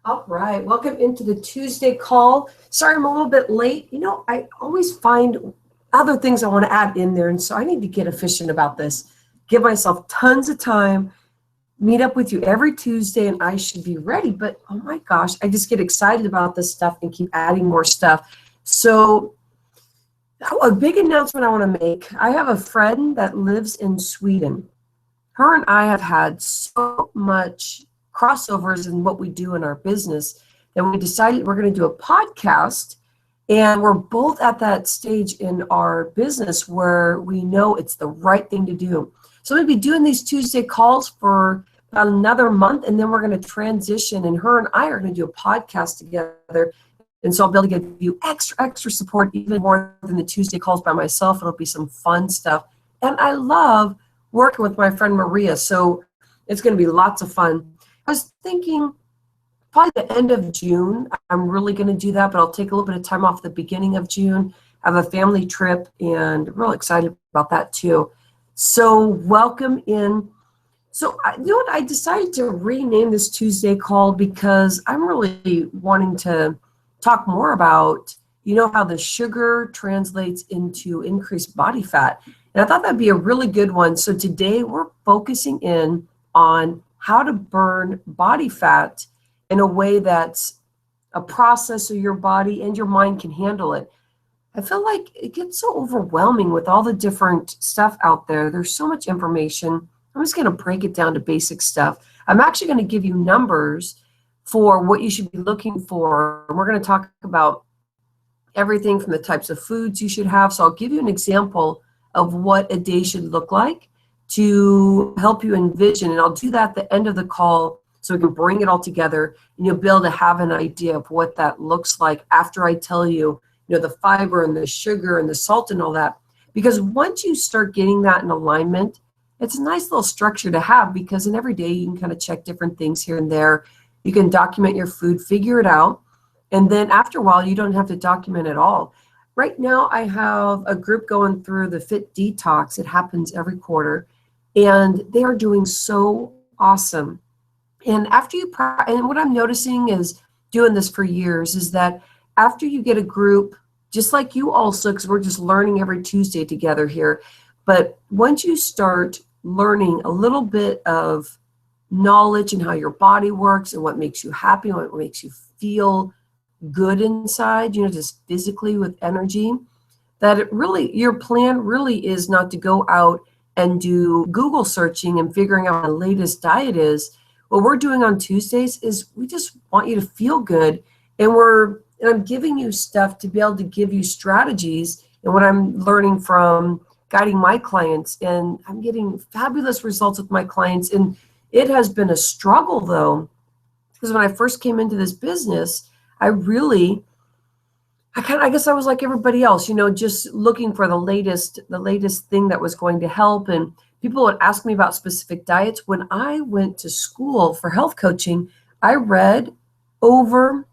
All right, welcome into the Tuesday call. Sorry, I'm a little bit late. I always find other things I want to add in there, and so I need to get efficient about this. Give myself tons of time, meet up with you every Tuesday, and I should be ready. But oh my gosh, I just get excited about this stuff and keep adding more stuff. So a big announcement I want to make. I have a friend that lives in Sweden. Her and I have had so much crossovers in what we do in our business that we decided we're going to do a podcast, and we're both at that stage in our business where we know it's the right thing to do. So we'll be doing these Tuesday calls for about another month, and then we're going to transition, and her and I are going to do a podcast together. And so I'll be able to give you extra support, even more than the Tuesday calls by myself. It'll be some fun stuff. And I love working with my friend Maria, so it's going to be lots of fun. I was thinking probably the end of June, I'm really going to do that, but I'll take a little bit of time off the beginning of June. I have a family trip, and I'm real excited about that too. So welcome in. So I decided to rename this Tuesday call because I'm really wanting to talk more about, how the sugar translates into increased body fat. And I thought that'd be a really good one. So today we're focusing in on how to burn body fat in a way that's a process so your body and your mind can handle it. I feel like it gets so overwhelming with all the different stuff out there. There's so much information. I'm just going to break it down to basic stuff. I'm actually going to give you numbers for what you should be looking for. We're going to talk about everything from the types of foods you should have. So I'll give you an example of what a day should look like to help you envision. And I'll do that at the end of the call so we can bring it all together, and you'll be able to have an idea of what that looks like after I tell you, the fiber and the sugar and the salt and all that. Because once you start getting that in alignment, it's a nice little structure to have, because in every day you can kind of check different things here and there. You can document your food, figure it out, and then after a while you don't have to document at all. Right now I have a group going through the Fit Detox. It happens every quarter, and they are doing so awesome. And and what I'm noticing is, doing this for years, is that after you get a group, just like you also, because we're just learning every Tuesday together here, but once you start learning a little bit of knowledge and how your body works and what makes you happy and what makes you feel good inside, just physically with energy, that your plan really is not to go out and do Google searching and figuring out what the latest diet is. What we're doing on Tuesdays is we just want you to feel good, and I'm giving you stuff to be able to give you strategies, and what I'm learning from guiding my clients, and I'm getting fabulous results with my clients. And it has been a struggle though, because when I first came into this business, I guess I was like everybody else, just looking for the latest thing that was going to help. And people would ask me about specific diets. When I went to school for health coaching, I read over,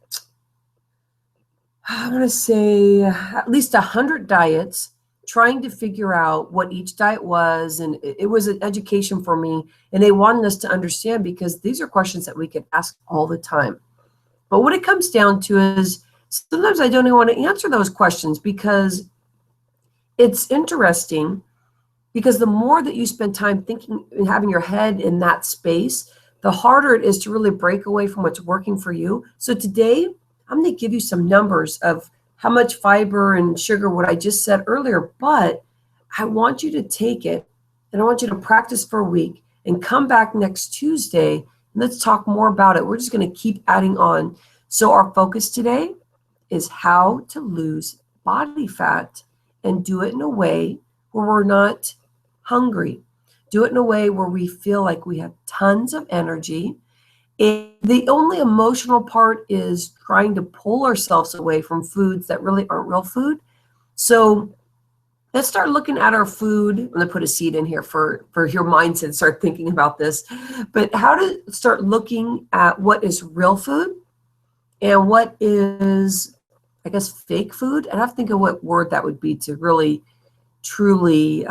I want to say, at least 100 diets, trying to figure out what each diet was. And it was an education for me. And they wanted us to understand, because these are questions that we can ask all the time. But what it comes down to is, sometimes I don't even want to answer those questions, because it's interesting. Because the more that you spend time thinking and having your head in that space, the harder it is to really break away from what's working for you. So today, I'm going to give you some numbers of how much fiber and sugar, what I just said earlier, but I want you to take it, and I want you to practice for a week and come back next Tuesday, and let's talk more about it. We're just going to keep adding on. So our focus today is how to lose body fat and do it in a way where we're not hungry. Do it in a way where we feel like we have tons of energy. And the only emotional part is trying to pull ourselves away from foods that really aren't real food. So let's start looking at our food. I'm going to put a seed in here for your mindset, start thinking about this. But how to start looking at what is real food and what is, I guess, fake food. And I have to think of what word that would be to really, truly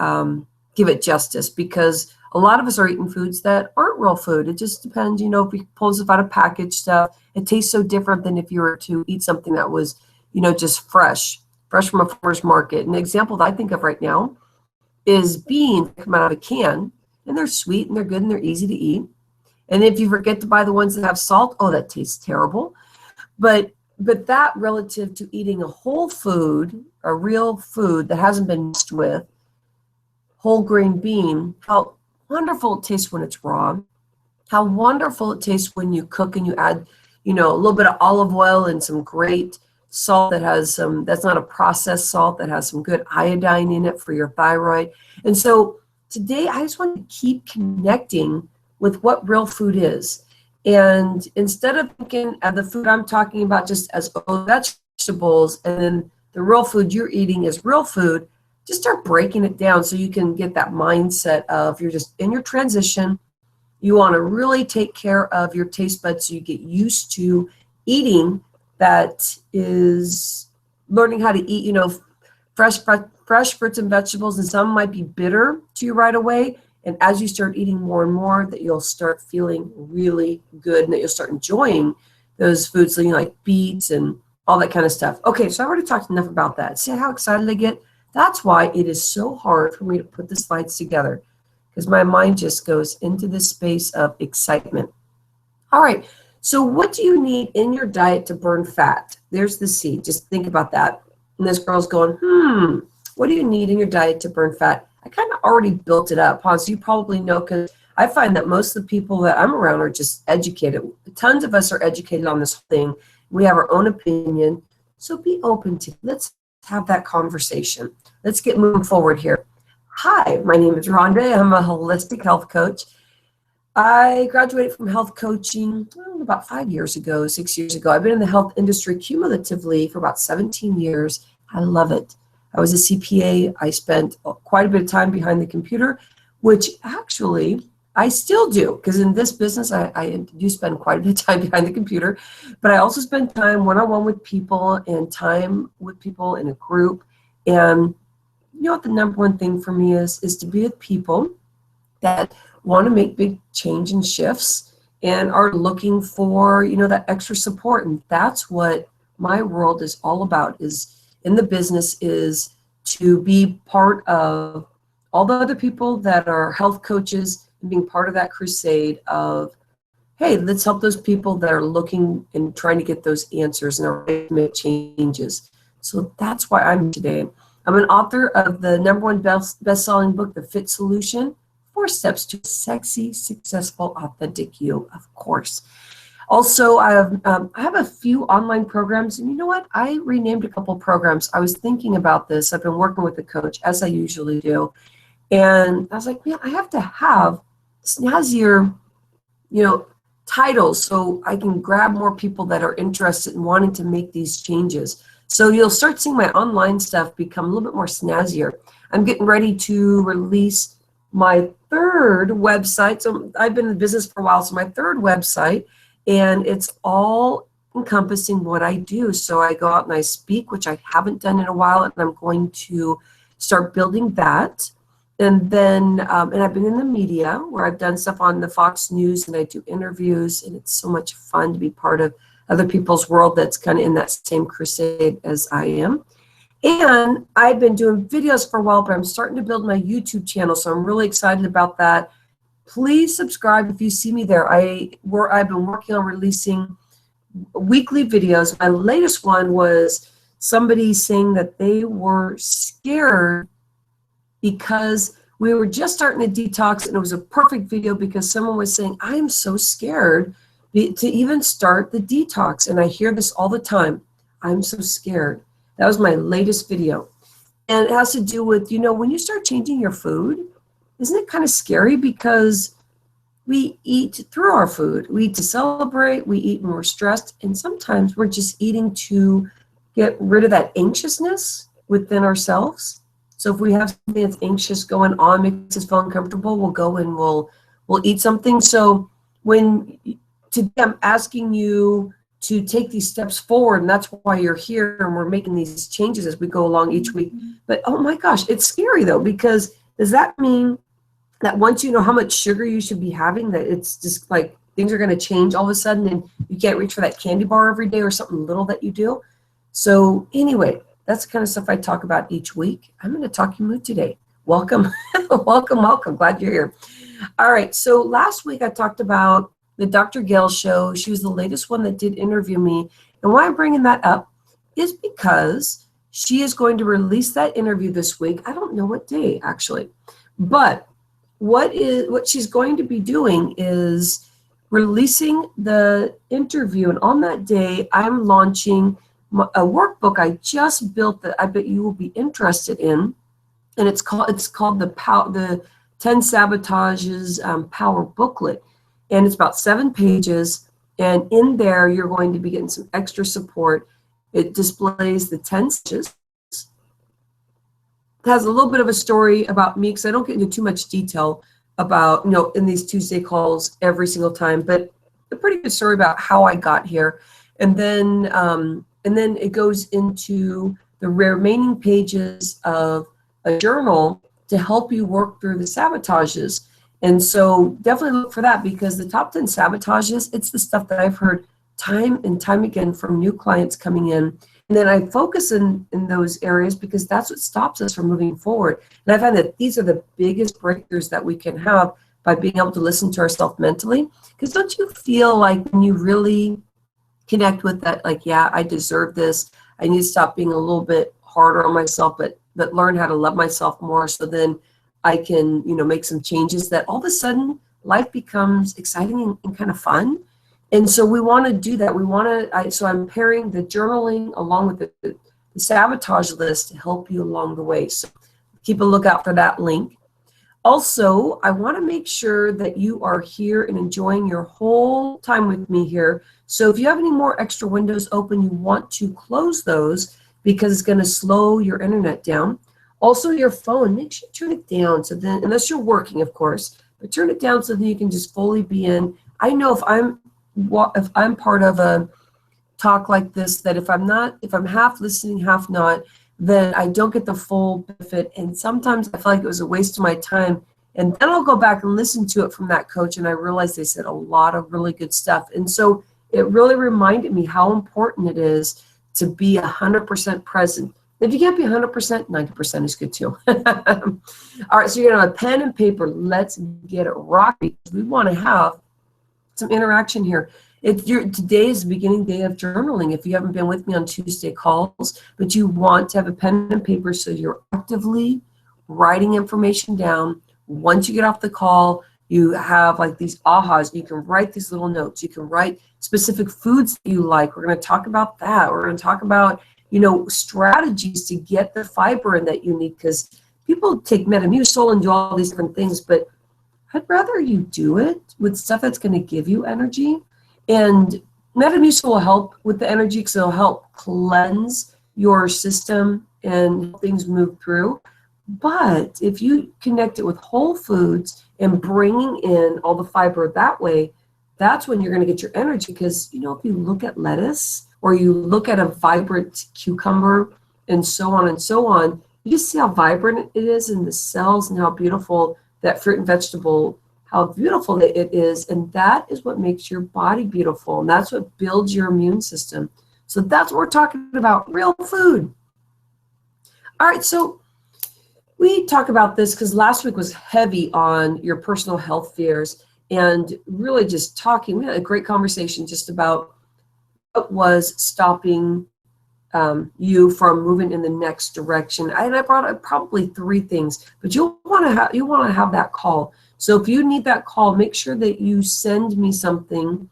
give it justice, because A lot of us are eating foods that aren't real food. It just depends, if we pull this out of packaged stuff, it tastes so different than if you were to eat something that was, just fresh from a farmer's market. An example that I think of right now is beans that come out of a can, and they're sweet and they're good and they're easy to eat. And if you forget to buy the ones that have salt, oh, that tastes terrible. But that relative to eating a whole food, a real food that hasn't been mixed with, whole grain bean, how wonderful it tastes when it's raw, how wonderful it tastes when you cook and you add, a little bit of olive oil and some great salt that has that's not a processed salt, that has some good iodine in it for your thyroid. And so today I just want to keep connecting with what real food is. And instead of thinking of the food I'm talking about just as vegetables, and then the real food you're eating is real food, just start breaking it down so you can get that mindset of you're just in your transition. You want to really take care of your taste buds so you get used to eating that is learning how to eat, fresh fruits and vegetables, and some might be bitter to you right away. And as you start eating more and more, that you'll start feeling really good and that you'll start enjoying those foods, like beets and all that kind of stuff. Okay, so I already talked enough about that. See how excited I get? That's why it is so hard for me to put the slides together, because my mind just goes into this space of excitement. All right, so what do you need in your diet to burn fat? There's the seed. Just think about that. And this girl's going, what do you need in your diet to burn fat? I kind of already built it up, Hans. You probably know, because I find that most of the people that I'm around are just educated. Tons of us are educated on this thing. We have our own opinion. So be open to it. Let's have that conversation. Let's get moving forward here. Hi, my name is Rhonda. I'm a holistic health coach. I graduated from health coaching about 6 years ago. I've been in the health industry cumulatively for about 17 years. I love it. I was a CPA. I spent quite a bit of time behind the computer, which actually I still do, because in this business, I do spend quite a bit of time behind the computer, but I also spend time one-on-one with people and time with people in a group. And you know what the number one thing for me is to be with people that want to make big change and shifts and are looking for, that extra support. And that's what my world is all about, is in the business, is to be part of all the other people that are health coaches and being part of that crusade of, hey, let's help those people that are looking and trying to get those answers and are ready to make changes. So that's why I'm here today. I'm an author of the #1 best-selling book, The Fit Solution, 4 Steps to a Sexy, Successful, Authentic You, of course. Also, I have a few online programs, and you know what? I renamed a couple programs. I was thinking about this. I've been working with a coach, as I usually do, and I was like, man, I have to have snazzier, titles so I can grab more people that are interested in wanting to make these changes. So you'll start seeing my online stuff become a little bit more snazzier. I'm getting ready to release my 3rd website. So I've been in the business for a while, so my 3rd website, and it's all encompassing what I do. So I go out and I speak, which I haven't done in a while, and I'm going to start building that. And then, and I've been in the media where I've done stuff on the Fox News, and I do interviews, and it's so much fun to be part of other people's world that's kind of in that same crusade as I am. And I've been doing videos for a while, but I'm starting to build my YouTube channel, so I'm really excited about that. Please subscribe if you see me there. I've been working on releasing weekly videos. My latest one was somebody saying that they were scared because we were just starting a detox, and it was a perfect video because someone was saying, I am so scared to even start the detox. And I hear this all the time. I'm so scared. That was my latest video. And it has to do with, when you start changing your food, isn't it kind of scary? Because we eat through our food. We eat to celebrate. We eat when we're stressed. And sometimes we're just eating to get rid of that anxiousness within ourselves. So if we have something that's anxious going on, makes us feel uncomfortable, we'll go and we'll eat something. So today I'm asking you to take these steps forward, and that's why you're here, and we're making these changes as we go along each week. But oh my gosh, it's scary though, because does that mean that once you know how much sugar you should be having, that it's just like things are going to change all of a sudden and you can't reach for that candy bar every day or something little that you do. So anyway, that's the kind of stuff I talk about each week. I'm in a talking mood today. Welcome, welcome. Glad you're here. All right, so last week I talked about the Dr. Gail show. She was the latest one that did interview me. And why I'm bringing that up is because she is going to release that interview this week. I don't know what day, actually. But what she's going to be doing is releasing the interview. And on that day, I'm launching a workbook I just built that I bet you will be interested in. And it's called the 10 Sabotages Power Booklet. And it's about 7 pages. And in there, you're going to be getting some extra support. It displays the 10 stages. It has a little bit of a story about me, because I don't get into too much detail about, in these Tuesday calls every single time, but a pretty good story about how I got here. And then it goes into the remaining pages of a journal to help you work through the sabotages. And so definitely look for that, because the top 10 sabotages, it's the stuff that I've heard time and time again from new clients coming in. And then I focus in those areas because that's what stops us from moving forward. And I find that these are the biggest breakthroughs that we can have by being able to listen to ourselves mentally. Because don't you feel like when you really connect with that, like, yeah, I deserve this. I need to stop being a little bit harder on myself, but learn how to love myself more, so then I can, make some changes, that all of a sudden life becomes exciting and kind of fun. And so we want to do that. So I'm pairing the journaling along with the sabotage list to help you along the way. So keep a lookout for that link. Also, I want to make sure that you are here and enjoying your whole time with me here. So if you have any more extra windows open, you want to close those, because it's going to slow your internet down. Also, your phone, make sure you turn it down, so then, unless you're working, of course, but turn it down so that you can just fully be in. I know if I'm part of a talk like this, that if I'm half listening, half not, then I don't get the full benefit. And sometimes I feel like it was a waste of my time. And then I'll go back and listen to it from that coach, and I realized they said a lot of really good stuff. And so it really reminded me how important it is to be 100% present. If you can't be 100%, 90% is good too. All right, so you're gonna have a pen and paper. Let's get it rocking. We want to have some interaction here. Today is the beginning day of journaling. If you haven't been with me on Tuesday calls, but you want to have a pen and paper, so you're actively writing information down. Once you get off the call, you have like these ahas. You can write these little notes. You can write specific foods that you like. We're going to talk about that. We're going to talk about, strategies to get the fiber in that you need, because people take Metamucil and do all these different things, but I'd rather you do it with stuff that's going to give you energy. And Metamucil will help with the energy, because it'll help cleanse your system and help things move through. But if you connect it with whole foods and bringing in all the fiber that way, that's when you're going to get your energy. Because, if you look at lettuce, or you look at a vibrant cucumber, and so on, you just see how vibrant it is in the cells, and how beautiful that fruit and vegetable, how beautiful it is. And that is what makes your body beautiful. And that's what builds your immune system. So that's what we're talking about, real food. All right, so we talk about this because last week was heavy on your personal health fears, and really just talking. We had a great conversation just about what was stopping you from moving in the next direction. And I brought up probably 3 things, but you want to have that call. So if you need that call, make sure that you send me something.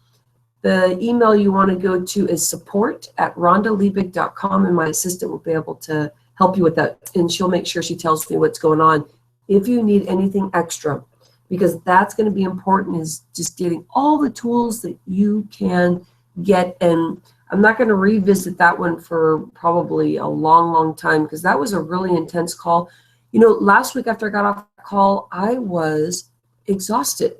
The email you want to go to is support@rhondaliebig.com, and my assistant will be able to help you with that, and she'll make sure she tells me what's going on if you need anything extra, because that's going to be important, is just getting all the tools that you can get. And I'm not going to revisit that one for probably a long time, because that was a really intense call. Last week after I got off the call, I was exhausted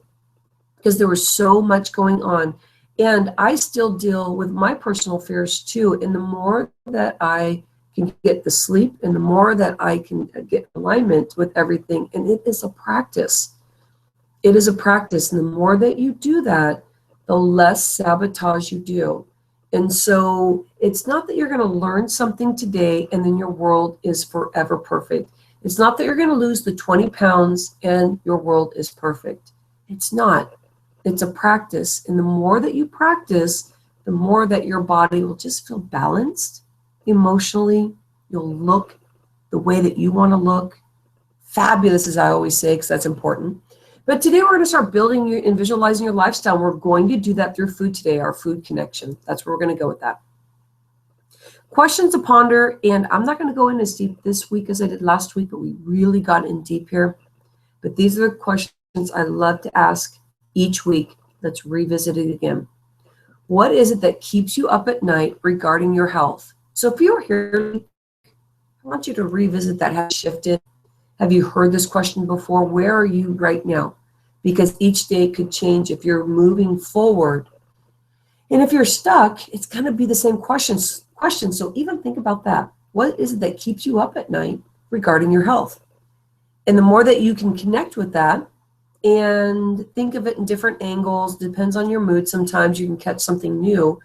because there was so much going on. And I still deal with my personal fears too. And the more that I can get the sleep, and the more that I can get alignment with everything, and it is a practice. It is a practice. And the more that you do that, the less sabotage you do. And so it's not that you're going to learn something today and then your world is forever perfect. It's not that you're going to lose the 20 pounds and your world is perfect. It's not. It's a practice. And the more that you practice, the more that your body will just feel balanced emotionally. You'll look the way that you want to look. Fabulous, as I always say, because that's important. But today we're going to start building your and visualizing your lifestyle. We're going to do that through food today, our food connection. That's where we're going to go with that. Questions to ponder, and I'm not going to go in as deep this week as I did last week, but we really got in deep here. But these are the questions I love to ask each week. Let's revisit it again. What is it that keeps you up at night regarding your health? So if you were here, I want you to revisit that. Have you shifted? Have you heard this question before? Where are you right now? Because each day could change if you're moving forward. And if you're stuck, it's going to be the same question. So even think about that. What is it that keeps you up at night regarding your health? And the more that you can connect with that and think of it in different angles, depends on your mood. Sometimes you can catch something new,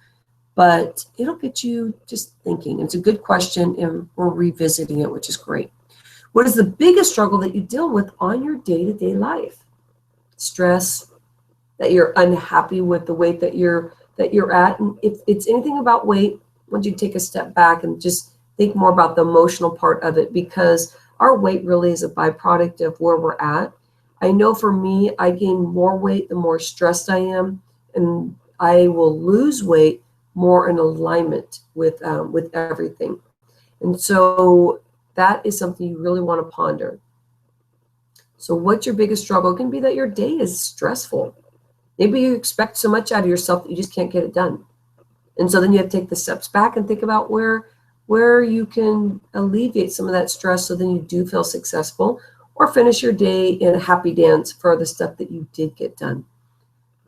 but it'll get you just thinking. It's a good question, and we're revisiting it, which is great. What is the biggest struggle that you deal with on your day-to-day life? Stress, that you're unhappy with the weight that you're at. And if it's anything about weight, I want you to take a step back and just think more about the emotional part of it, because our weight really is a byproduct of where we're at. I know for me, I gain more weight the more stressed I am, and I will lose weight more in alignment with everything. And so that is something you really want to ponder. So what's your biggest struggle? It can be that your day is stressful. Maybe you expect so much out of yourself that you just can't get it done. And so then you have to take the steps back and think about where you can alleviate some of that stress so then you do feel successful, or finish your day in a happy dance for the stuff that you did get done.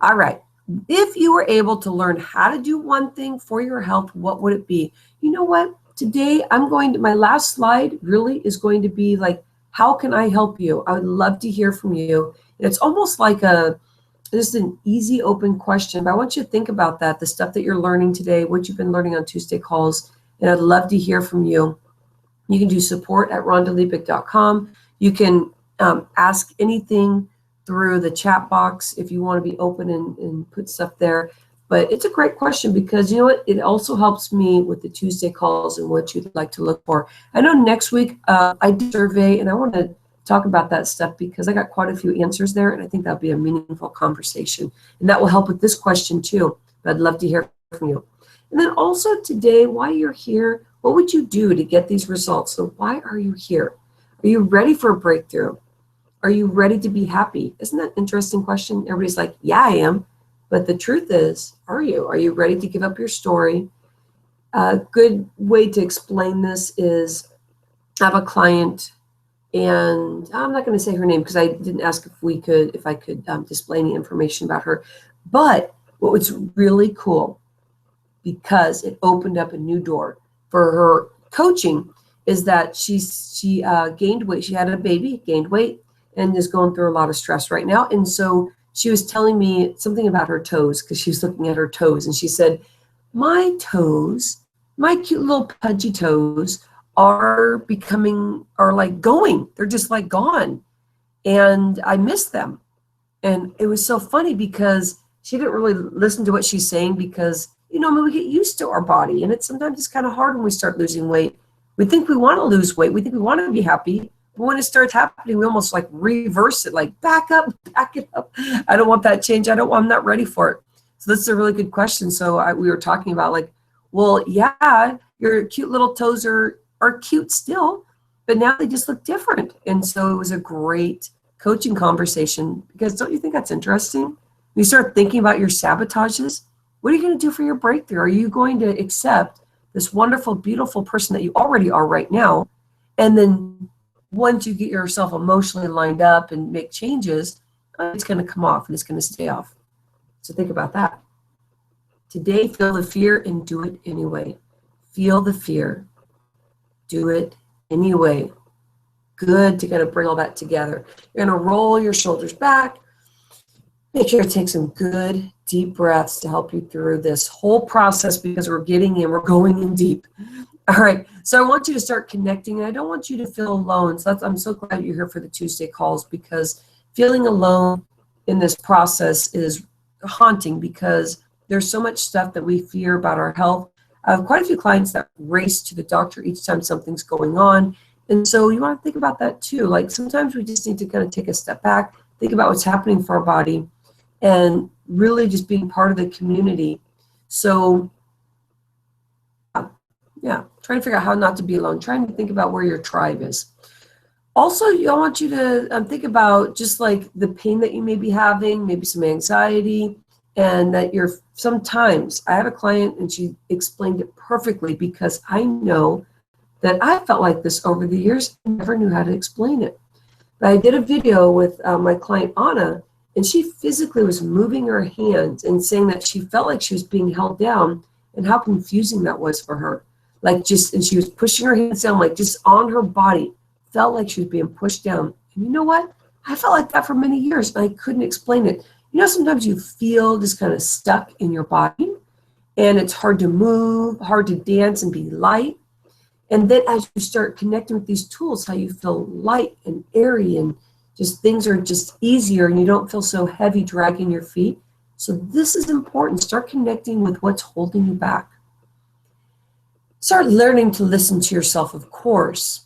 All right. If you were able to learn how to do one thing for your health, what would it be? You know what? Today, my last slide really is going to be like, how can I help you? I would love to hear from you. And it's almost like just an easy, open question, but I want you to think about that, the stuff that you're learning today, what you've been learning on Tuesday calls, and I'd love to hear from you. You can do support@rhondaliebig.com. You can ask anything through the chat box if you want to be open and put stuff there. But it's a great question, because you know what? It also helps me with the Tuesday calls and what you'd like to look for. I know next week I did a survey, and I want to talk about that stuff because I got quite a few answers there, and I think that'll be a meaningful conversation. And that will help with this question too. But I'd love to hear from you. And then also today, why you're here, what would you do to get these results? So why are you here? Are you ready for a breakthrough? Are you ready to be happy? Isn't that an interesting question? Everybody's like, yeah, I am. But the truth is, are you? Are you ready to give up your story? A good way to explain this is I have a client, and I'm not going to say her name because I didn't ask if I could display any information about her. But what was really cool, because it opened up a new door for her coaching, is that she gained weight. She had a baby, gained weight, and is going through a lot of stress right now. And so she was telling me something about her toes, because she was looking at her toes, and she said, my toes, my cute little pudgy toes are like going. They're just like gone. And I miss them. And it was so funny because she didn't really listen to what she's saying, because, you know, we get used to our body, and sometimes it's kind of hard when we start losing weight. We think we want to lose weight. We think we want to be happy. But when it starts happening, we almost like reverse it, like back it up. I don't want that change. I'm not ready for it. So this is a really good question. So we were talking about like, well, yeah, your cute little toes are cute still, but now they just look different. And so it was a great coaching conversation, because don't you think that's interesting? When you start thinking about your sabotages, what are you going to do for your breakthrough? Are you going to accept this wonderful, beautiful person that you already are right now? And then once you get yourself emotionally lined up and make changes, it's going to come off and it's going to stay off. So think about that. Today, feel the fear and do it anyway. Feel the fear. Do it anyway. Good to kind of bring all that together. You're going to roll your shoulders back. Make sure to take some good, deep breaths to help you through this whole process because we're getting in, we're going in deep. All right, so I want you to start connecting. I don't want you to feel alone. So I'm so glad you're here for the Tuesday calls, because feeling alone in this process is haunting because there's so much stuff that we fear about our health. I have quite a few clients that race to the doctor each time something's going on. And so you want to think about that too. Like sometimes we just need to kind of take a step back, think about what's happening for our body, and really just being part of the community. So yeah, trying to figure out how not to be alone, trying to think about where your tribe is. Also, I want you to think about just like the pain that you may be having, maybe some anxiety, and that you're sometimes, I have a client and she explained it perfectly because I know that I felt like this over the years. I never knew how to explain it. But I did a video with my client Anna, and she physically was moving her hands and saying that she felt like she was being held down and how confusing that was for her. Like just, and she was pushing her hands down, like just on her body, felt like she was being pushed down. And you know what? I felt like that for many years and I couldn't explain it. You know, sometimes you feel just kind of stuck in your body and it's hard to move, hard to dance and be light. And then as you start connecting with these tools, how you feel light and airy and just things are just easier and you don't feel so heavy dragging your feet. So this is important. Start connecting with what's holding you back. Start learning to listen to yourself, of course.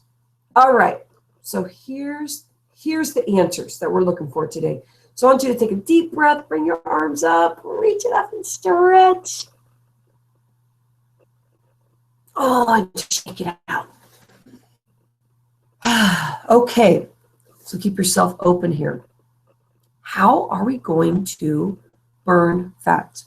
All right, so here's the answers that we're looking for today. So I want you to take a deep breath, bring your arms up, reach it up and stretch. Oh, and shake it out. Okay, so keep yourself open here. How are we going to burn fat?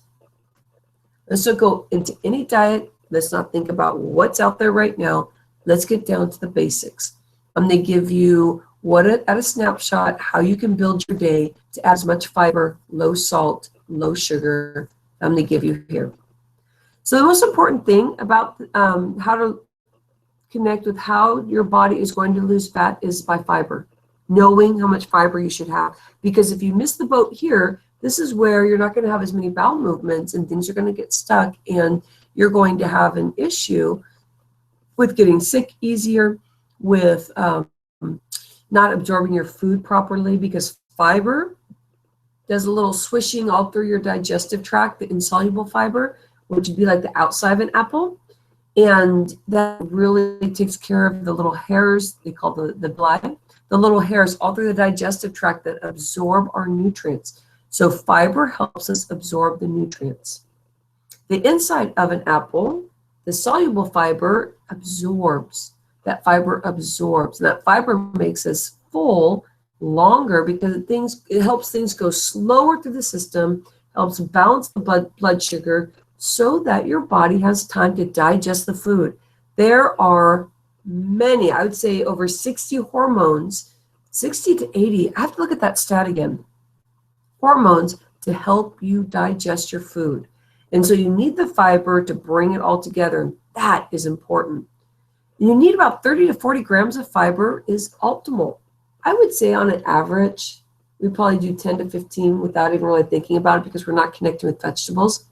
Let's not go into any diet. Let's not think about what's out there right now. Let's get down to the basics. I'm going to give you at a snapshot how you can build your day to add as much fiber, low salt, low sugar. I'm going to give you here. So the most important thing about how to connect with how your body is going to lose fat is by fiber, knowing how much fiber you should have. Because if you miss the boat here, this is where you're not going to have as many bowel movements and things are going to get stuck and you're going to have an issue with getting sick easier, with not absorbing your food properly, because fiber does a little swishing all through your digestive tract, the insoluble fiber, which would be like the outside of an apple. And that really takes care of the little hairs, they call the villi, the little hairs all through the digestive tract that absorb our nutrients. So fiber helps us absorb the nutrients. The inside of an apple, the soluble fiber absorbs. That fiber absorbs. And that fiber makes us full longer because it helps things go slower through the system, helps balance the blood sugar so that your body has time to digest the food. There are many, I would say over 60 hormones, 60 to 80, I have to look at that stat again, hormones to help you digest your food. And so you need the fiber to bring it all together, and that is important. You need about 30 to 40 grams of fiber is optimal. I would say on an average, we probably do 10 to 15 without even really thinking about it because we're not connecting with vegetables.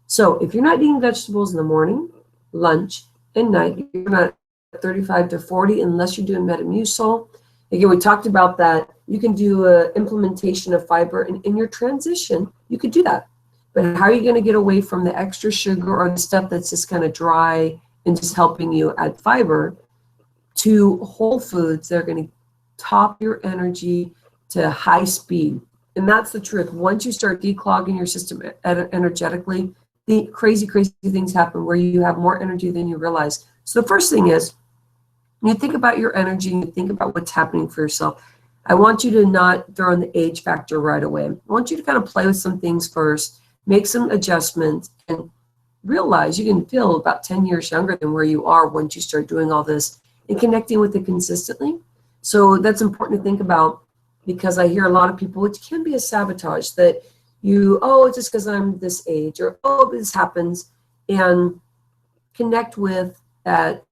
So if you're not eating vegetables in the morning, lunch, and night, you're not 35 to 40 unless you're doing Metamucil. Again, we talked about that. You can do an implementation of fiber, and in your transition, you could do that. But how are you going to get away from the extra sugar or the stuff that's just kind of dry and just helping you add fiber to whole foods that are going to top your energy to high speed? And that's the truth. Once you start declogging your system energetically, the crazy things happen where you have more energy than you realize. So the first thing is, when you think about your energy and you think about what's happening for yourself, I want you to not throw in the age factor right away. I want you to kind of play with some things first, make some adjustments, and realize you can feel about 10 years younger than where you are once you start doing all this and connecting with it consistently. So that's important to think about, because I hear a lot of people, which can be a sabotage, that it's just because I'm this age, or, this happens, and connect with that.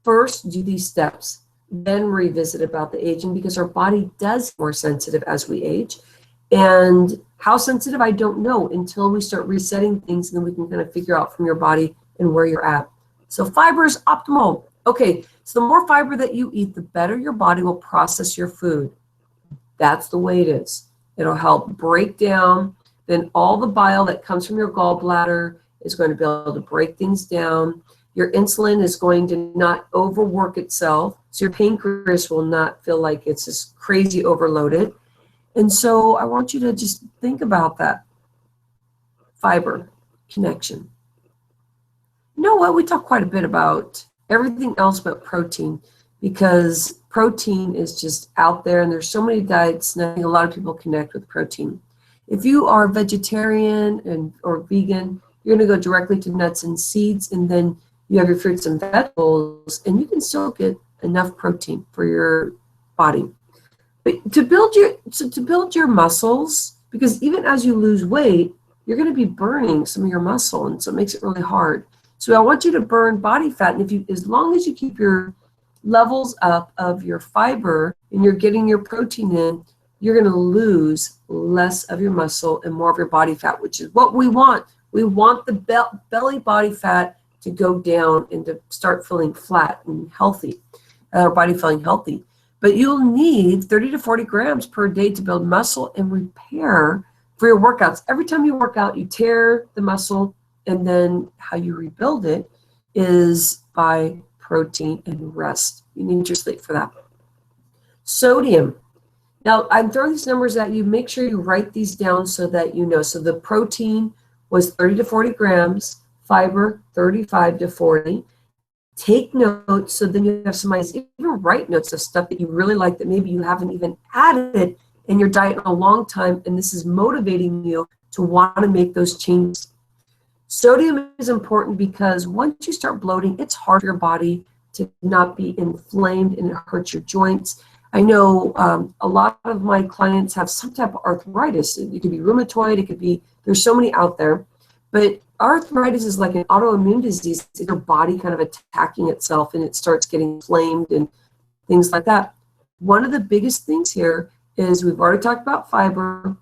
First, do these steps, then revisit about the aging, because our body does get more sensitive as we age. And how sensitive, I don't know until we start resetting things, and then we can kind of figure out from your body and where you're at. So fiber is optimal. Okay, so the more fiber that you eat, the better your body will process your food. That's the way it is. It'll help break down. Then all the bile that comes from your gallbladder is going to be able to break things down. Your insulin is going to not overwork itself, so your pancreas will not feel like it's just crazy overloaded. And so I want you to just think about that. Fiber, connection. You know what? We talk quite a bit about everything else but protein, because protein is just out there, and there's so many diets, and I think a lot of people connect with protein. If you are vegetarian or vegan, you're going to go directly to nuts and seeds, and then you have your fruits and vegetables, and you can still get enough protein for your body. But to build your muscles, because even as you lose weight, you're going to be burning some of your muscle, and so it makes it really hard. So I want you to burn body fat, and as long as you keep your levels up of your fiber and you're getting your protein in, you're going to lose less of your muscle and more of your body fat, which is what we want. We want the belly body fat to go down and to start feeling flat and healthy, our body feeling healthy. But you'll need 30 to 40 grams per day to build muscle and repair for your workouts. Every time you work out, you tear the muscle, and then how you rebuild it is by protein and rest. You need your sleep for that. Sodium. Now, I'm throwing these numbers at you. Make sure you write these down so that you know. So the protein was 30 to 40 grams, fiber 35 to 40. Take notes so then you have some ideas. Even write notes of stuff that you really like that maybe you haven't even added in your diet in a long time, and this is motivating you to want to make those changes. Sodium is important because once you start bloating, it's hard for your body to not be inflamed, and it hurts your joints. I know a lot of my clients have some type of arthritis. It could be rheumatoid, it could be, there's so many out there. But arthritis is like an autoimmune disease. It's your body kind of attacking itself, and it starts getting inflamed and things like that. One of the biggest things here is we've already talked about fiber,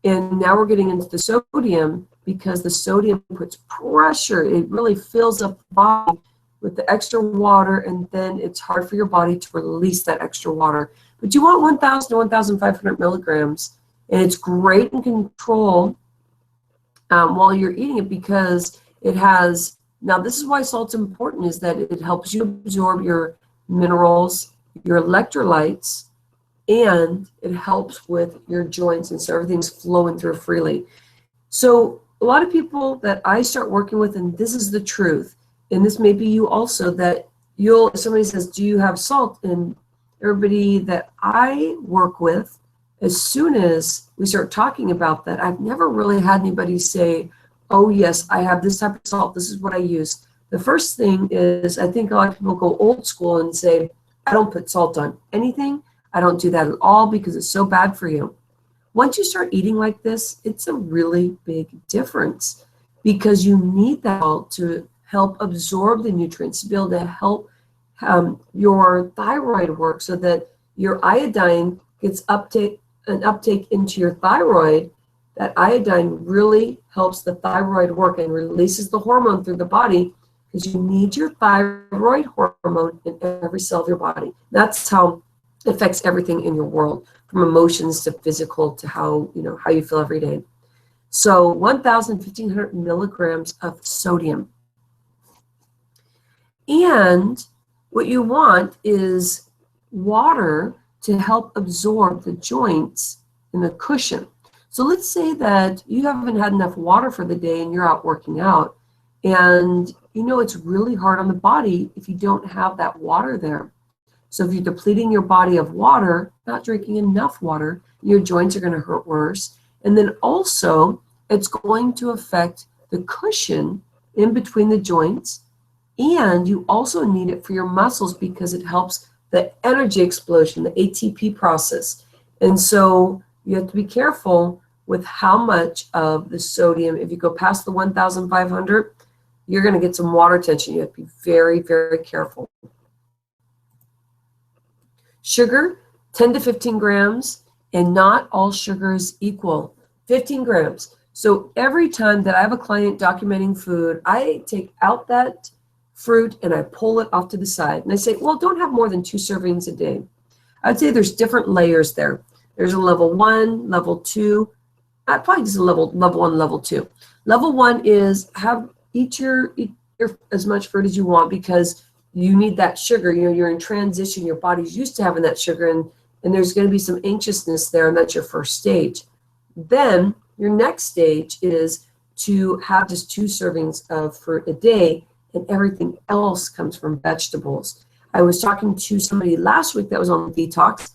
and now we're getting into the sodium, because the sodium puts pressure. It really fills up the body with the extra water, and then it's hard for your body to release that extra water. But you want 1,000 to 1,500 milligrams, and it's great in control while you're eating it, because it has, now this is why salt's important, is that it helps you absorb your minerals, your electrolytes, and it helps with your joints, and so everything's flowing through freely. So a lot of people that I start working with, and this is the truth, and this may be you also, that if somebody says, do you have salt? And everybody that I work with, as soon as we start talking about that, I've never really had anybody say, oh yes, I have this type of salt, this is what I use. The first thing is, I think a lot of people go old school and say, I don't put salt on anything. I don't do that at all because it's so bad for you. Once you start eating like this, it's a really big difference, because you need that salt to help absorb the nutrients, to be able to help your thyroid work, so that your iodine gets uptake into your thyroid. That iodine really helps the thyroid work and releases the hormone through the body, because you need your thyroid hormone in every cell of your body. That's how it affects everything in your world, from emotions to physical to how you feel every day. So 1,000, 1,500 milligrams of sodium. And what you want is water to help absorb the joints and the cushion. So let's say that you haven't had enough water for the day and you're out working out, and it's really hard on the body if you don't have that water there. So if you're depleting your body of water, not drinking enough water, your joints are going to hurt worse. And then also, it's going to affect the cushion in between the joints. And you also need it for your muscles, because it helps the energy explosion, the ATP process. And so you have to be careful with how much of the sodium. If you go past the 1,500, you're going to get some water tension. You have to be very, very careful. Sugar, 10 to 15 grams. And not all sugars equal 15 grams. So every time that I have a client documenting food, I take out that fruit and I pull it off to the side. And I say, well, don't have more than 2 servings a day. I'd say there's different layers there. There's a level 1, level 2. Probably just a level 1, level 2. Level 1 is eat your as much fruit as you want because you need that sugar. You know, you're in transition. Your body's used to having that sugar, and there's going to be some anxiousness there, and that's your first stage. Then your next stage is to have just 2 servings of fruit a day, and everything else comes from vegetables. I was talking to somebody last week that was on the detox,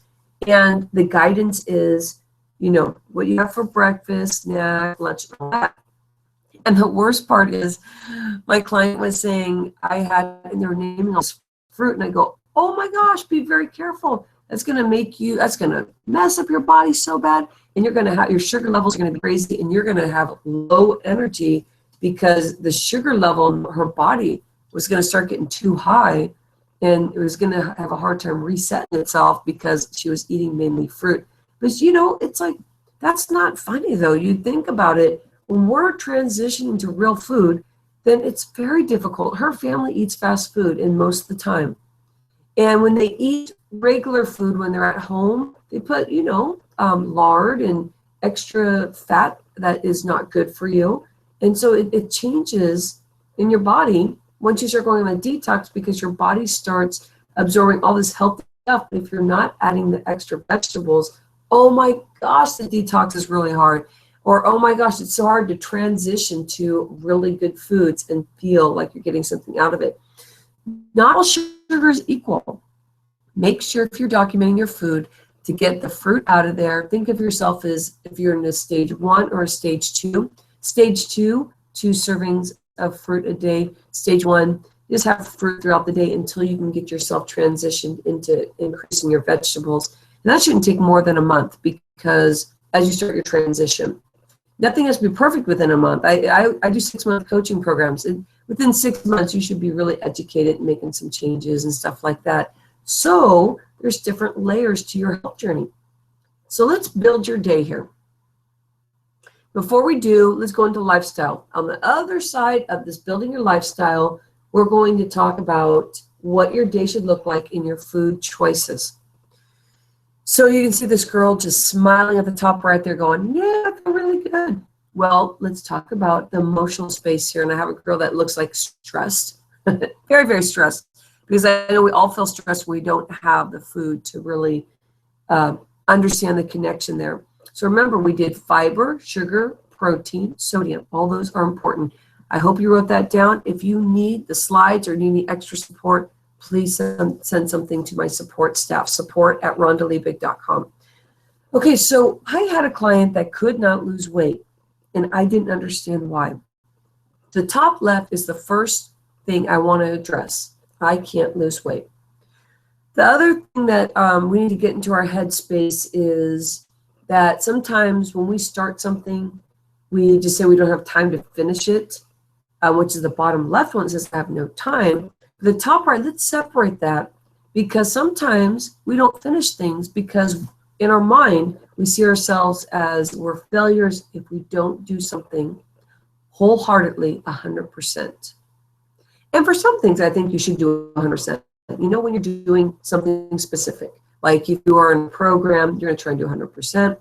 and the guidance is, you know, what you have for breakfast, snack, lunch, and all that. And the worst part is my client was saying they were naming all this fruit, and I go, oh my gosh, be very careful. That's going to mess up your body so bad, and you're going to have, your sugar levels are going to be crazy, and you're going to have low energy because the sugar level in her body was going to start getting too high, and it was going to have a hard time resetting itself because she was eating mainly fruit. But, you know, it's like, that's not funny, though. You think about it, when we're transitioning to real food, then it's very difficult. Her family eats fast food, and most of the time. And when they eat regular food when they're at home, they put, you know, lard and extra fat that is not good for you. And so it changes in your body once you start going on a detox because your body starts absorbing all this healthy stuff. If you're not adding the extra vegetables, oh my gosh, the detox is really hard. Or, oh my gosh, it's so hard to transition to really good foods and feel like you're getting something out of it. Not all sugar is equal. Make sure if you're documenting your food to get the fruit out of there. Think of yourself as if you're in a stage 1 or a stage 2. Stage 2, 2 servings of fruit a day. Stage 1, just have fruit throughout the day until you can get yourself transitioned into increasing your vegetables. And that shouldn't take more than a month because as you start your transition, nothing has to be perfect within a month. I do 6-month coaching programs. And within 6 months, you should be really educated and making some changes and stuff like that. So there's different layers to your health journey. So let's build your day here. Before we do, let's go into lifestyle. On the other side of this building your lifestyle, we're going to talk about what your day should look like in your food choices. So you can see this girl just smiling at the top right there going, yeah, I feel really good. Well, let's talk about the emotional space here. And I have a girl that looks like stressed, very, very stressed. Because I know we all feel stressed when we don't have the food to really understand the connection there. So remember, we did fiber, sugar, protein, sodium. All those are important. I hope you wrote that down. If you need the slides or you need extra support, please send something to my support staff, support@rhondaliebig.com. Okay, so I had a client that could not lose weight, and I didn't understand why. The top left is the first thing I want to address. I can't lose weight. The other thing that we need to get into our headspace is that sometimes when we start something, we just say we don't have time to finish it, which is the bottom left one that says I have no time. The top right, let's separate that because sometimes we don't finish things because in our mind, we see ourselves as we're failures if we don't do something wholeheartedly 100%. And for some things, I think you should do 100%. You know, when you're doing something specific, like if you are in a program, you're going to try and do 100%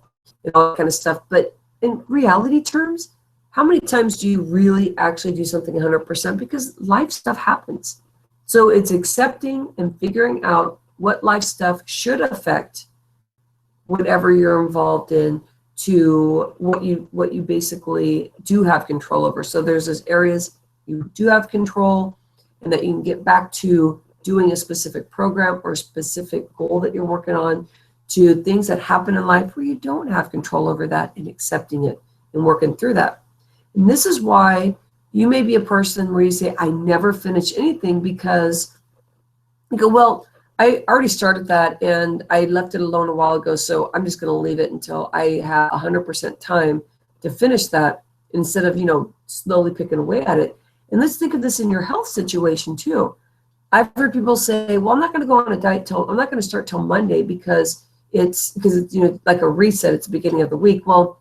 and all that kind of stuff. But in reality terms, how many times do you really actually do something 100%? Because life stuff happens. So it's accepting and figuring out what life stuff should affect whatever you're involved in to what you basically do have control over. So there's those areas you do have control and that you can get back to doing a specific program or a specific goal that you're working on, to things that happen in life where you don't have control over that and accepting it and working through that. And this is why you may be a person where you say, I never finish anything because you go, well, I already started that and I left it alone a while ago, so I'm just going to leave it until I have 100% time to finish that instead of, slowly picking away at it. And let's think of this in your health situation too. I've heard people say, well, I'm not going to go on a diet I'm not going to start till Monday because It's because it's, like a reset. It's the beginning of the week. Well,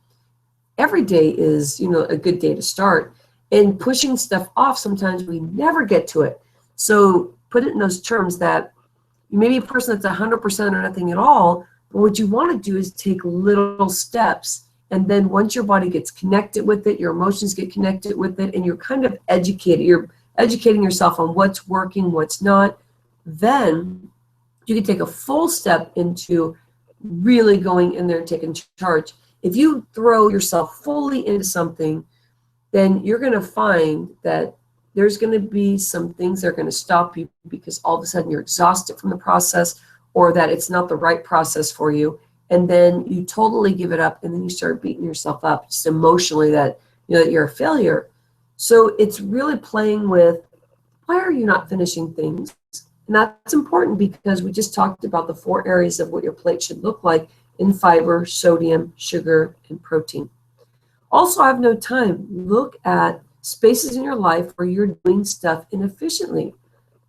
every day is, a good day to start. And pushing stuff off, sometimes we never get to it. So put it in those terms that you may be a person that's 100% or nothing at all, but what you want to do is take little steps. And then once your body gets connected with it, your emotions get connected with it, and you're kind of educated, you're educating yourself on what's working, what's not, then you can take a full step into really going in there and taking charge. If you throw yourself fully into something, then you're going to find that there's going to be some things that are going to stop you because all of a sudden you're exhausted from the process, or that it's not the right process for you. And then you totally give it up, and then you start beating yourself up just emotionally that, that you're a failure. So it's really playing with, why are you not finishing things? And that's important because we just talked about the 4 areas of what your plate should look like in fiber, sodium, sugar, and protein. Also, I have no time. Look at spaces in your life where you're doing stuff inefficiently.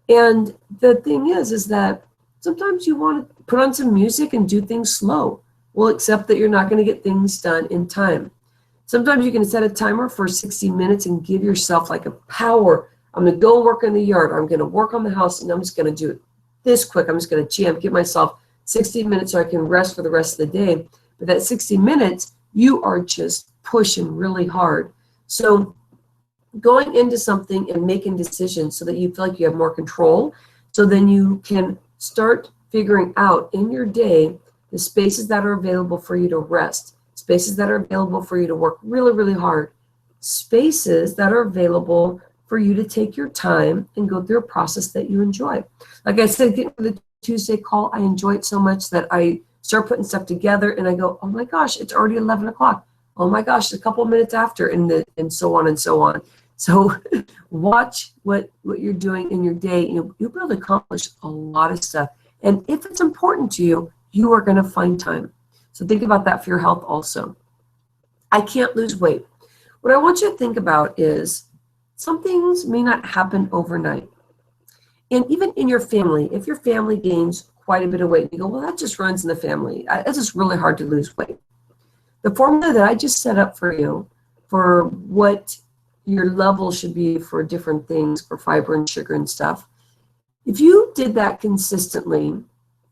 And the thing is that sometimes you want to put on some music and do things slow. Well, except that you're not going to get things done in time. Sometimes you can set a timer for 60 minutes and give yourself like a power. I'm going to go work in the yard. I'm going to work on the house, and I'm just going to do it this quick. I'm just going to give myself 60 minutes so I can rest for the rest of the day. But that 60 minutes, you are just pushing really hard. So going into something and making decisions so that you feel like you have more control, so then you can start figuring out in your day the spaces that are available for you to rest, spaces that are available for you to work really, really hard, spaces that are available for you to take your time and go through a process that you enjoy. Like I said, getting to the Tuesday call, I enjoy it so much that I start putting stuff together and I go, oh my gosh, it's already 11 o'clock. Oh my gosh, a couple of minutes after, and so on and so on. So watch what you're doing in your day. You'll be able to accomplish a lot of stuff. And if it's important to you, you are going to find time. So think about that for your health also. I can't lose weight. What I want you to think about is some things may not happen overnight. And even in your family, if your family gains quite a bit of weight, you go, well, that just runs in the family. It's just really hard to lose weight. The formula that I just set up for you for what your level should be for different things, for fiber and sugar and stuff, if you did that consistently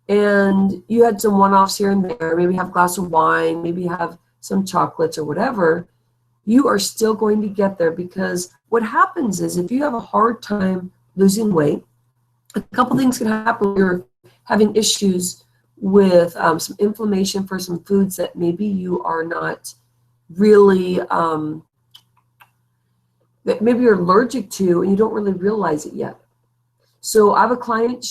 and you had some one-offs here and there, maybe have a glass of wine, maybe have some chocolates or whatever, you are still going to get there. Because what happens is if you have a hard time losing weight, a couple things can happen. You're having issues with some inflammation for some foods that maybe you are not really, that maybe you're allergic to and you don't really realize it yet. So I have a client,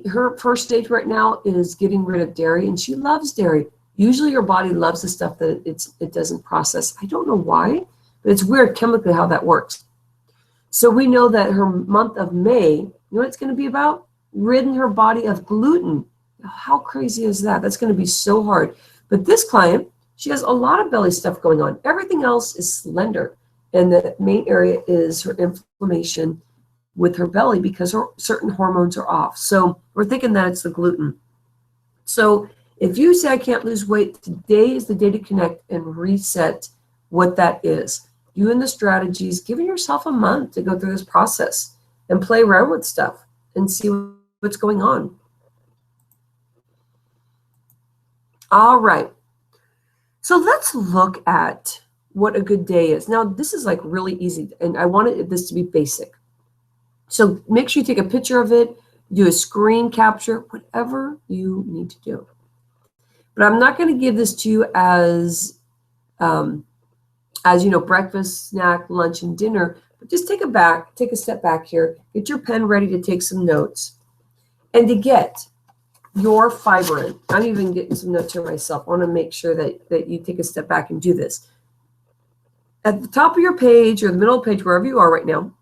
her first stage right now is getting rid of dairy, and she loves dairy. Usually your body loves the stuff that it doesn't process. I don't know why, but it's weird chemically how that works. So we know that her month of May, you know what it's going to be about? Ridding her body of gluten. How crazy is that? That's going to be so hard. But this client, she has a lot of belly stuff going on. Everything else is slender. And the main area is her inflammation with her belly because her certain hormones are off. So we're thinking that it's the gluten. So if you say I can't lose weight, today is the day to connect and reset what that is. You and the strategies, giving yourself a month to go through this process and play around with stuff and see what's going on. All right. So let's look at what a good day is. Now, this is like really easy, and I wanted this to be basic. So make sure you take a picture of it, do a screen capture, whatever you need to do. But I'm not going to give this to you as breakfast, snack, lunch, and dinner. But just take a step back here, get your pen ready to take some notes, and to get your fiber in. I'm even getting some notes here myself. I want to make sure that you take a step back and do this. At the top of your page or the middle of the page, wherever you are right now,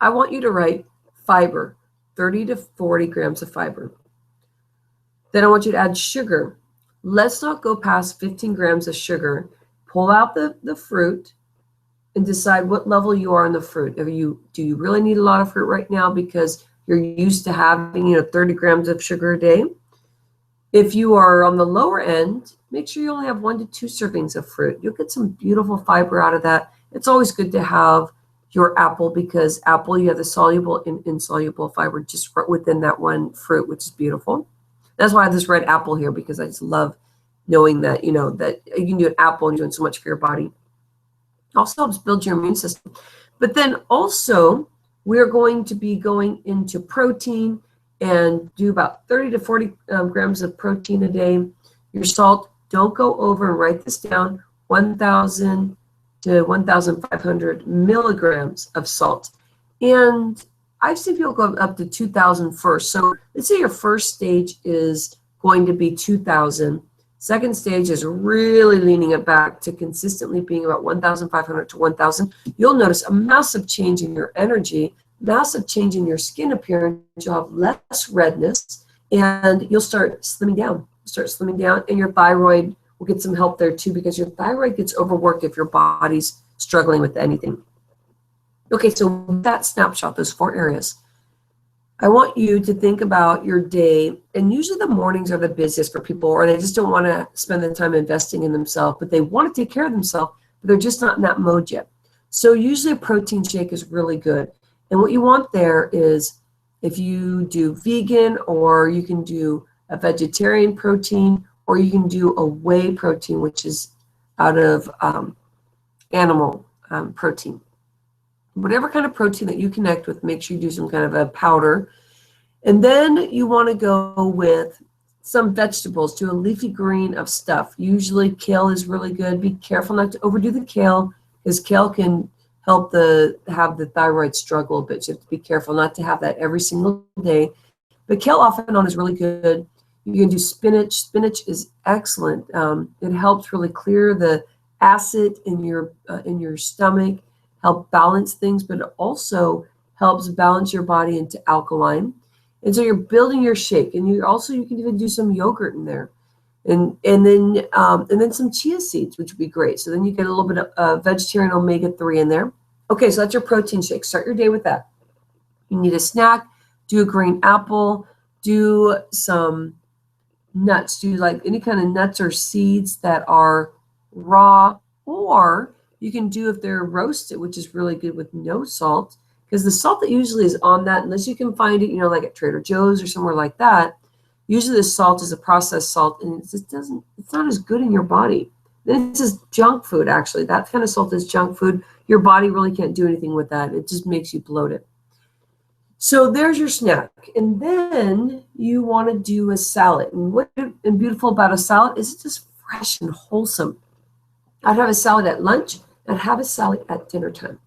I want you to write fiber, 30 to 40 grams of fiber. Then I want you to add sugar. Let's not go past 15 grams of sugar. Pull out the fruit and decide what level you are on the fruit. Do you really need a lot of fruit right now because you're used to having 30 grams of sugar a day? If you are on the lower end, make sure you only have 1 to 2 servings of fruit. You'll get some beautiful fiber out of that. It's always good to have your apple, because apple, you have the soluble and insoluble fiber just within that one fruit, which is beautiful. That's why I have this red apple here, because I just love knowing that, that you can do an apple and you're doing so much for your body. Also helps build your immune system. But then also, we're going to be going into protein and do about 30 to 40 grams of protein a day. Your salt, don't go over, and write this down, 1,000 to 1,500 milligrams of salt. And I've seen people go up to 2,000 first. So let's say your first stage is going to be 2,000. Second stage is really leaning it back to consistently being about 1,500 to 1,000. You'll notice a massive change in your energy, massive change in your skin appearance. You'll have less redness, and you'll start slimming down. And your thyroid will get some help there too, because your thyroid gets overworked if your body's struggling with anything. Okay, so that snapshot, those 4 areas, I want you to think about your day. And usually the mornings are the busiest for people, or they just don't want to spend the time investing in themselves, but they want to take care of themselves, but they're just not in that mode yet. So usually a protein shake is really good. And what you want there is, if you do vegan, or you can do a vegetarian protein, or you can do a whey protein, which is out of animal protein. Whatever kind of protein that you connect with, make sure you do some kind of a powder. And then you want to go with some vegetables, do a leafy green of stuff. Usually kale is really good. Be careful not to overdo the kale, because kale can help have the thyroid struggle a bit. So you have to be careful not to have that every single day. But kale off and on is really good. You can do spinach. Spinach is excellent. It helps really clear the acid in your stomach, help balance things, but it also helps balance your body into alkaline. And so you're building your shake, and you can even do some yogurt in there, and then some chia seeds, which would be great. So then you get a little bit of vegetarian omega-3 in there. Okay, so that's your protein shake. Start your day with that. You need a snack. Do a green apple. Do some nuts. Do like any kind of nuts or seeds that are raw, or you can do if they're roasted, which is really good with no salt, because the salt that usually is on that, unless you can find it, like at Trader Joe's or somewhere like that, usually the salt is a processed salt, and it's not as good in your body. Then it's just junk food, actually. That kind of salt is junk food. Your body really can't do anything with that. It just makes you bloated. So there's your snack. And then you want to do a salad. And what is beautiful about a salad is it's just fresh and wholesome. I'd have a salad at lunch and have a salad at dinner time.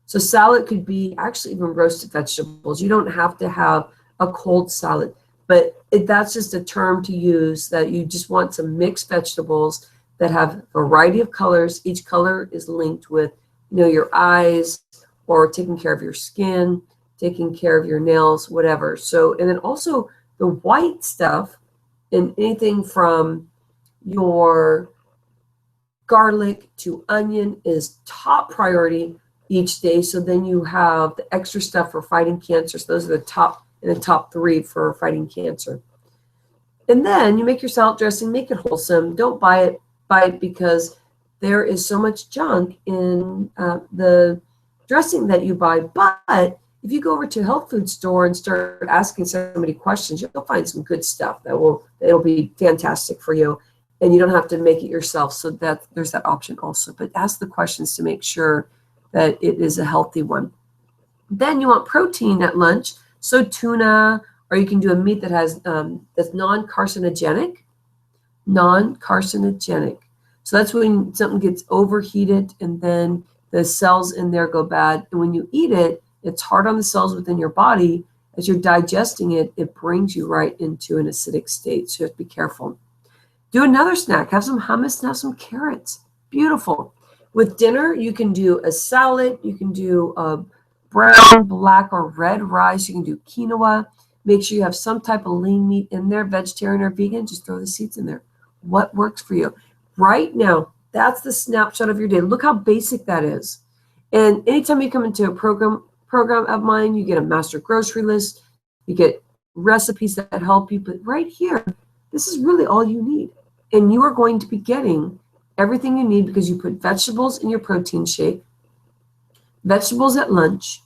So salad could be actually even roasted vegetables. You don't have to have a cold salad, but that's just a term to use, that you just want some mixed vegetables that have a variety of colors. Each color is linked with, your eyes, or taking care of your skin, taking care of your nails, whatever. So, and then also the white stuff, and anything from your garlic to onion is top priority each day. So then you have the extra stuff for fighting cancer. So those are the top 3 for fighting cancer. And then you make your salad dressing, make it wholesome. Don't buy it because there is so much junk in the dressing that you buy. But if you go over to a health food store and start asking somebody questions, you'll find some good stuff that'll be fantastic for you. And you don't have to make it yourself. So that there's that option also. But ask the questions to make sure that it is a healthy one. Then you want protein at lunch. So tuna, or you can do a meat that has that's non-carcinogenic. Non-carcinogenic. So that's when something gets overheated, and then the cells in there go bad. And when you eat it, it's hard on the cells within your body. As you're digesting it, it brings you right into an acidic state. So you have to be careful. Do another snack. Have some hummus and have some carrots. Beautiful. With dinner, you can do a salad. You can do a brown, black, or red rice. You can do quinoa. Make sure you have some type of lean meat in there, vegetarian or vegan. Just throw the seeds in there. What works for you? Right now, that's the snapshot of your day. Look how basic that is. And anytime you come into a program of mine, you get a master grocery list. You get recipes that help you. But right here, this is really all you need. And you are going to be getting everything you need because you put vegetables in your protein shake, vegetables at lunch,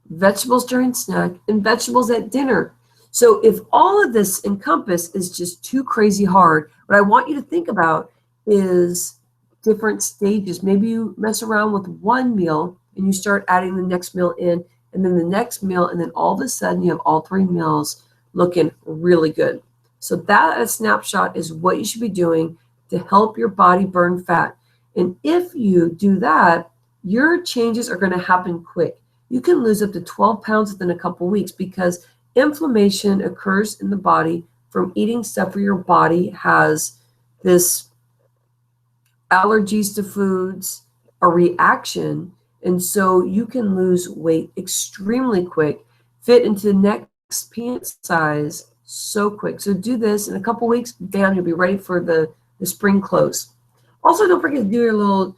vegetables during snack, and vegetables at dinner. So if all of this encompass is just too crazy hard, what I want you to think about is different stages. Maybe you mess around with one meal and you start adding the next meal in, and then the next meal, and then all of a sudden you have all three meals looking really good. So that a snapshot is what you should be doing to help your body burn fat. And if you do that, your changes are going to happen quick. You can lose up to 12 pounds within a couple weeks because inflammation occurs in the body from eating stuff where your body has this allergies to foods, a reaction, and so you can lose weight extremely quick, fit into the next pant size so quick. So do this in a couple weeks, bam, you'll be ready for the spring clothes. Also, don't forget to do your little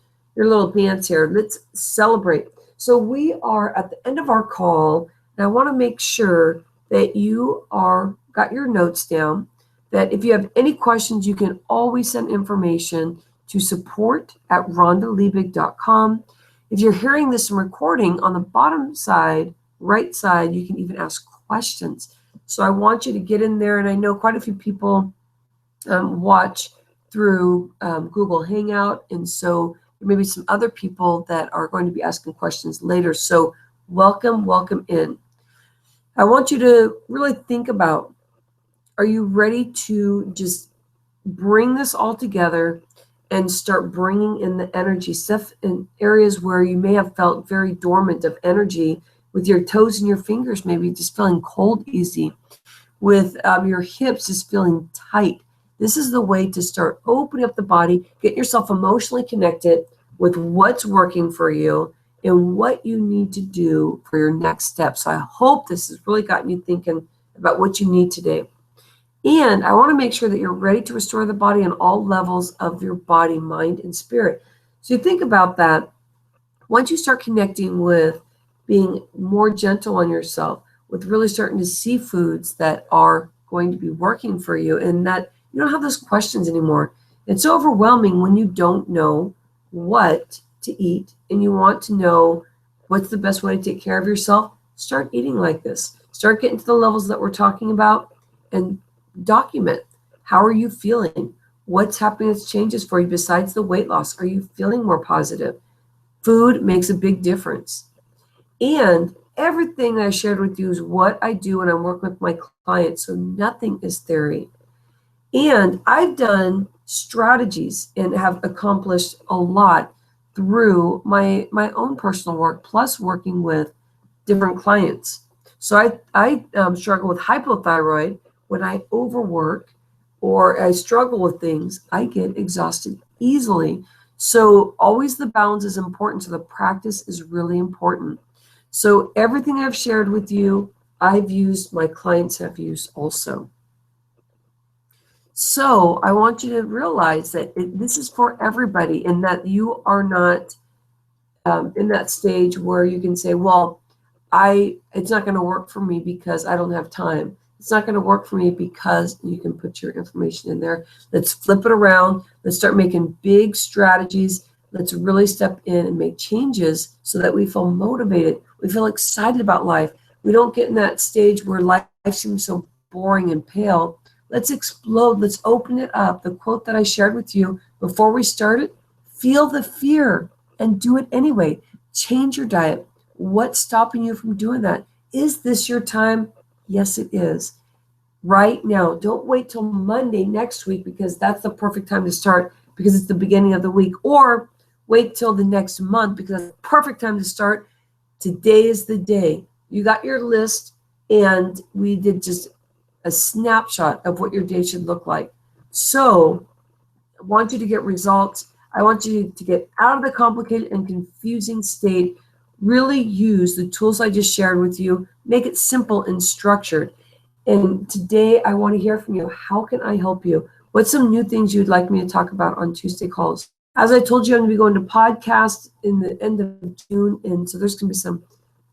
dance here. Let's celebrate. So we are at the end of our call, and I want to make sure that you got your notes down, that if you have any questions, you can always send information to support@rhondaliebig.com. If you're hearing this recording, on the bottom side, right side, you can even ask questions. So I want you to get in there, and I know quite a few people watch through Google Hangout, and so there may be some other people that are going to be asking questions later. So welcome in. I want you to really think about, are you ready to just bring this all together and start bringing in the energy stuff in areas where you may have felt very dormant of energy, with your toes and your fingers maybe just feeling cold easy, with your hips just feeling tight. This is the way to start opening up the body, get yourself emotionally connected with what's working for you and what you need to do for your next step. So I hope this has really gotten you thinking about what you need today. And I want to make sure that you're ready to restore the body on all levels of your body, mind, and spirit. So you think about that. Once you start connecting with being more gentle on yourself, with really starting to see foods that are going to be working for you, and that you don't have those questions anymore. It's so overwhelming when you don't know what to eat and you want to know what's the best way to take care of yourself. Start eating like this. Start getting to the levels that we're talking about and document. How are you feeling? What's happening as changes for you besides the weight loss? Are you feeling more positive? Food makes a big difference. And everything I shared with you is what I do when I'm working with my clients. So nothing is theory. And I've done strategies and have accomplished a lot through my own personal work, plus working with different clients. So I struggle with hypothyroid. When I overwork or I struggle with things, I get exhausted easily. So always the balance is important. So the practice is really important. So everything I've shared with you, I've used, my clients have used also. So I want you to realize that this is for everybody, and that you are not in that stage where you can say, well, it's not going to work for me because I don't have time. It's not going to work for me because you can put your information in there. Let's flip it around. Let's start making big strategies. Let's really step in and make changes so that we feel motivated. We feel excited about life. We don't get in that stage where life seems so boring and pale. Let's explode. Let's open it up. The quote that I shared with you before we started, feel the fear and do it anyway. Change your diet. What's stopping you from doing that? Is this your time? Yes, it is. Right now. Don't wait till Monday next week, because that's the perfect time to start, because it's the beginning of the week. Or wait till the next month, because that's the perfect time to start. Today is the day. You got your list, and we did just a snapshot of what your day should look like. So I want you to get results. I want you to get out of the complicated and confusing state. Really use the tools I just shared with you. Make it simple and structured. And today I want to hear from you. How can I help you? What's some new things you'd like me to talk about on Tuesday calls? As I told you, I'm going to be going to podcast in the end of June. And so there's going to be some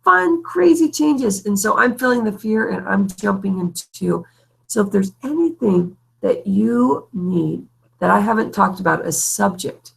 fun, crazy changes. And so I'm feeling the fear and I'm jumping into. So if there's anything that you need that I haven't talked about as subject.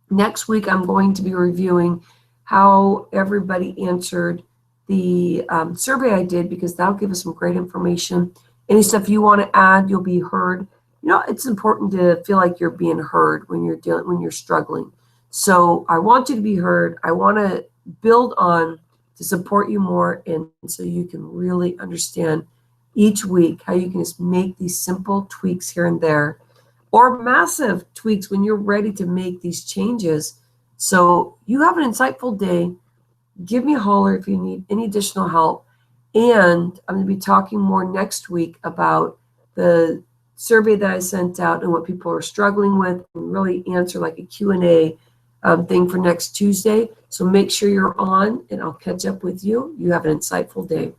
Next week, I'm going to be reviewing how everybody answered the survey I did, because that'll give us some great information. Any stuff you want to add, you'll be heard. You know, it's important to feel like you're being heard when you're struggling. So I want you to be heard. I want to build on to support you more, and so you can really understand each week how you can just make these simple tweaks here and there, or massive tweaks when you're ready to make these changes. So you have an insightful day. Give me a holler if you need any additional help. And I'm going to be talking more next week about the survey that I sent out and what people are struggling with, and really answer like a Q&A thing for next Tuesday. So make sure you're on, and I'll catch up with you. You have an insightful day.